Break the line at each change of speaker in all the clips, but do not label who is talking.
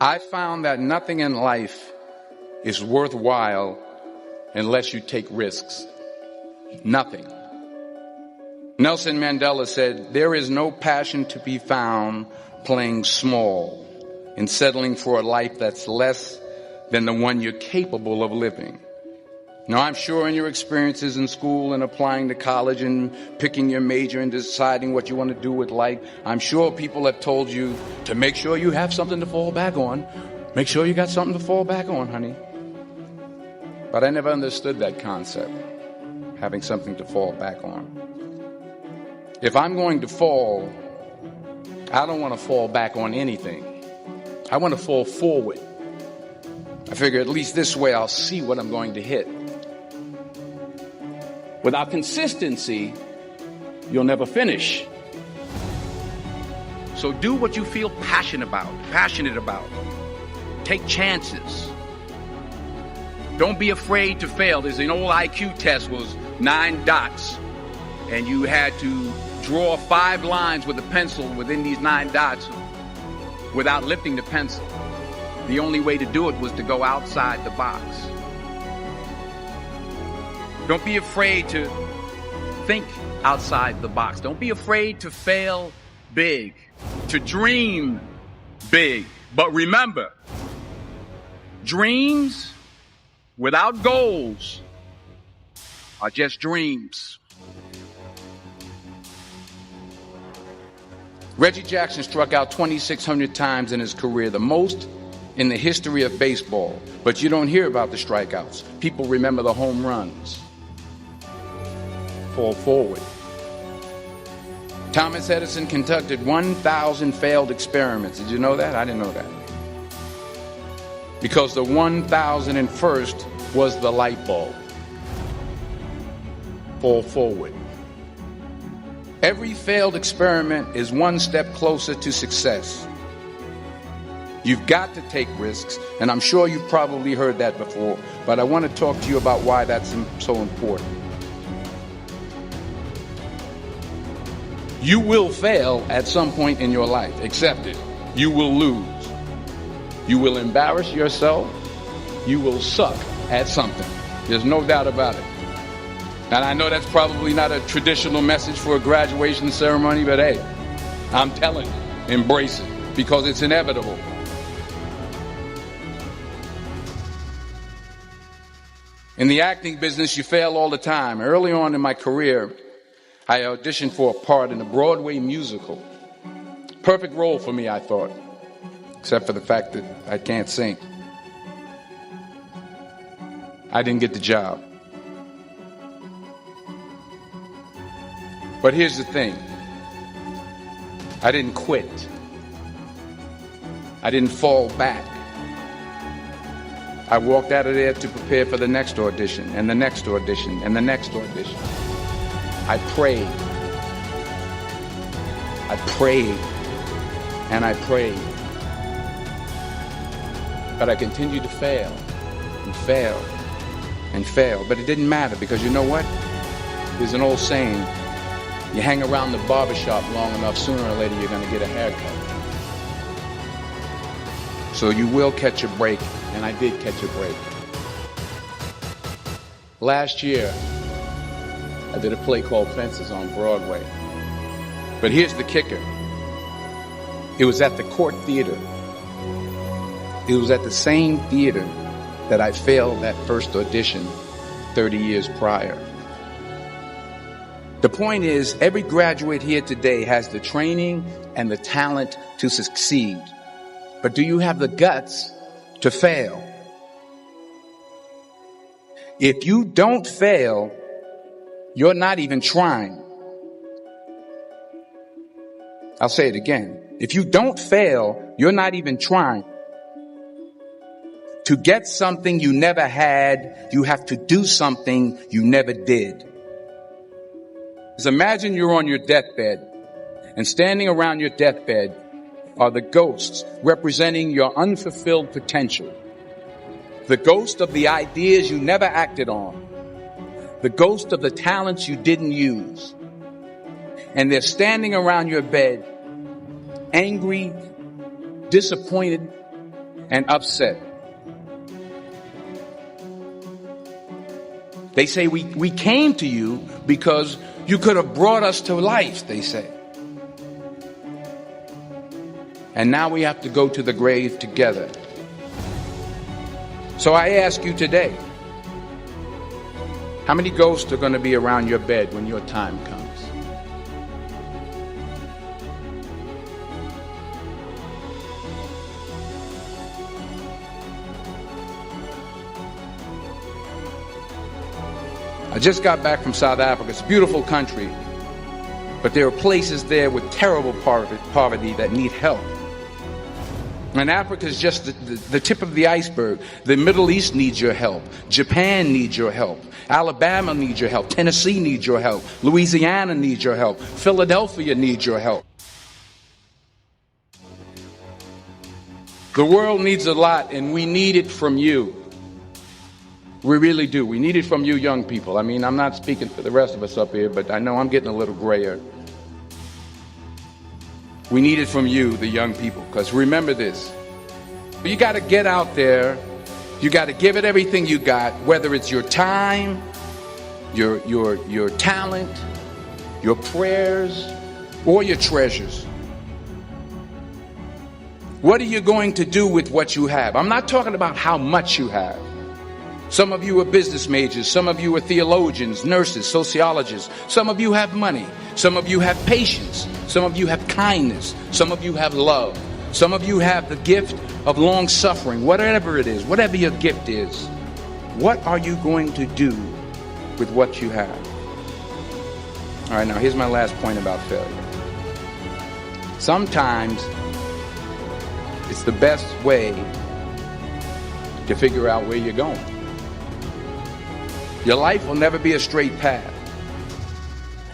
I found that nothing in life is worthwhile unless you take risks. Nothing. Nelson Mandela said, "There is no passion to be found playing small and settling for a life that's less than the one you're capable of living." Now, I'm sure in your experiences in school and applying to college and picking your major and deciding what you want to do with life, I'm sure people have told you to make sure you have something to fall back on. Make sure you got something to fall back on, honey. But I never understood that concept, having something to fall back on. If I'm going to fall, I don't want to fall back on anything. I want to fall forward. I figure at least this way I'll see what I'm going to hit. Without consistency, you'll never finish. So do what you feel passionate about. Take chances. Don't be afraid to fail. There's an old IQ test, was 9 dots, and you had to draw 5 lines with a pencil within these 9 dots without lifting the pencil. The only way to do it was to go outside the box. Don't be afraid to think outside the box. Don't be afraid to fail big, to dream big. But remember, dreams without goals are just dreams. Reggie Jackson struck out 2,600 times in his career, the most in the history of baseball. But you don't hear about the strikeouts. People remember the home runs. Fall forward. Thomas Edison conducted 1,000 failed experiments. Did you know that? I didn't know that. Because the 1,001st was the light bulb. Fall forward. Every failed experiment is one step closer to success. You've got to take risks, and I'm sure you've probably heard that before, but I want to talk to you about why that's so important. You will fail at some point in your life. Accept it. You will lose. You will embarrass yourself. You will suck at something. There's no doubt about it. And I know that's probably not a traditional message for a graduation ceremony, but hey, I'm telling you, embrace it, because it's inevitable. In the acting business, you fail all the time. Early on in my career, I auditioned for a part in a Broadway musical. Perfect role for me, I thought, except for the fact that I can't sing. I didn't get the job. But here's the thing. I didn't quit. I didn't fall back. I walked out of there to prepare for the next audition, and the next audition, and the next audition. I prayed. I prayed. And I prayed. But I continued to fail, and fail, and fail. But it didn't matter, because you know what? There's an old saying, you hang around the barbershop long enough, sooner or later you're going to get a haircut. So you will catch a break, and I did catch a break. Last year, I did a play called Fences on Broadway. But here's the kicker. It was at the Court Theater. It was at the same theater that I failed that first audition 30 years prior. The point is, every graduate here today has the training and the talent to succeed. But do you have the guts to fail? If you don't fail, you're not even trying. I'll say it again. If you don't fail, you're not even trying. To get something you never had, you have to do something you never did. Just imagine you're on your deathbed, and standing around your deathbed are the ghosts representing your unfulfilled potential. The ghost of the ideas you never acted on. The ghost of the talents you didn't use. And they're standing around your bed, angry, disappointed, and upset. They say we came to you because you could have brought us to life, they say. And now we have to go to the grave together. So I ask you today, how many ghosts are going to be around your bed when your time comes? I just got back from South Africa. It's a beautiful country, but there are places there with terrible poverty that need help. And Africa is just the tip of the iceberg. The Middle East needs your help. Japan needs your help. Alabama needs your help. Tennessee needs your help. Louisiana needs your help. Philadelphia needs your help. The world needs a lot, and we need it from you. We really do. We need it from you young people. I mean, I'm not speaking for the rest of us up here, but I know I'm getting a little grayer. We need it from you, the young people, because remember this. You got to get out there. You got to give it everything you got, whether it's your time, your talent, your prayers, or your treasures. What are you going to do with what you have? I'm not talking about how much you have. Some of you are business majors. Some of you are theologians, nurses, sociologists. Some of you have money. Some of you have patience. Some of you have kindness. Some of you have love. Some of you have the gift of long suffering. Whatever it is, whatever your gift is, what are you going to do with what you have? All right, now here's my last point about failure. Sometimes it's the best way to figure out where you're going. Your life will never be a straight path.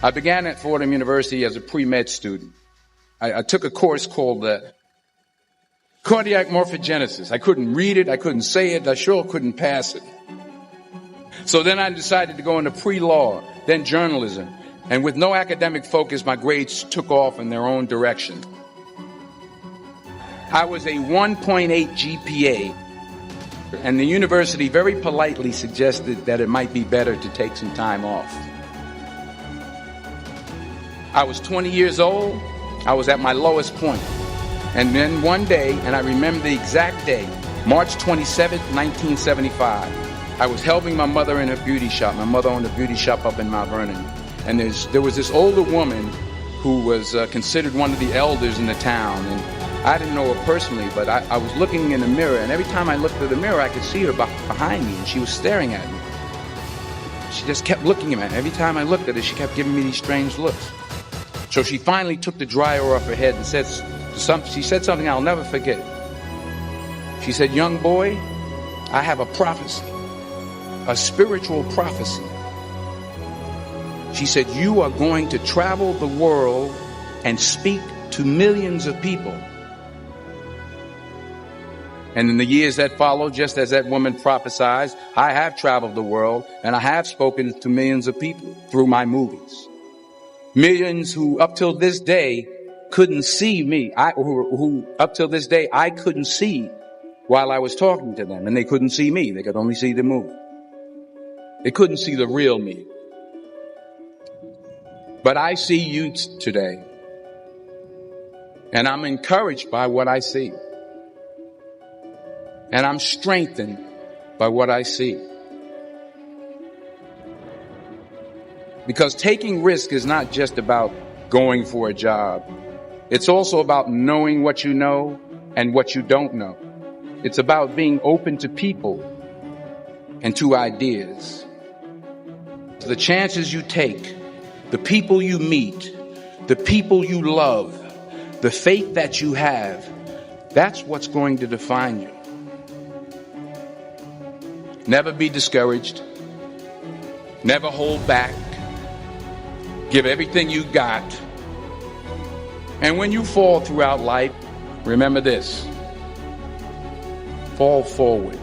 I began at Fordham University as a pre-med student. I took a course called cardiac morphogenesis. I couldn't read it. I couldn't say it. I sure couldn't pass it. So then I decided to go into pre-law, then journalism. And with no academic focus, my grades took off in their own direction. I was a 1.8 GPA. And the university very politely suggested that it might be better to take some time off. I was 20 years old. I was at my lowest point. And then one day, and I remember the exact day, March 27th, 1975, I was helping my mother in her beauty shop. My mother owned a beauty shop up in Mount Vernon. And there was this older woman who was considered one of the elders in the town. And I didn't know her personally, but I was looking in the mirror, and every time I looked at the mirror, I could see her behind me, and she was staring at me. She just kept looking at me. Every time I looked at her, she kept giving me these strange looks. So she finally took the dryer off her head and she said something I'll never forget. She said, "Young boy, I have a prophecy, a spiritual prophecy." She said, "You are going to travel the world and speak to millions of people." And in the years that followed, just as that woman prophesied, I have traveled the world and I have spoken to millions of people through my movies. Millions who up till this day couldn't see me, who up till this day I couldn't see while I was talking to them, and they couldn't see me. They could only see the movie. They couldn't see the real me. But I see you today, and I'm encouraged by what I see. And I'm strengthened by what I see. Because taking risk is not just about going for a job. It's also about knowing what you know and what you don't know. It's about being open to people and to ideas. The chances you take, the people you meet, the people you love, the faith that you have, that's what's going to define you. Never be discouraged. Never hold back. Give everything you got. And when you fall throughout life, remember this: fall forward.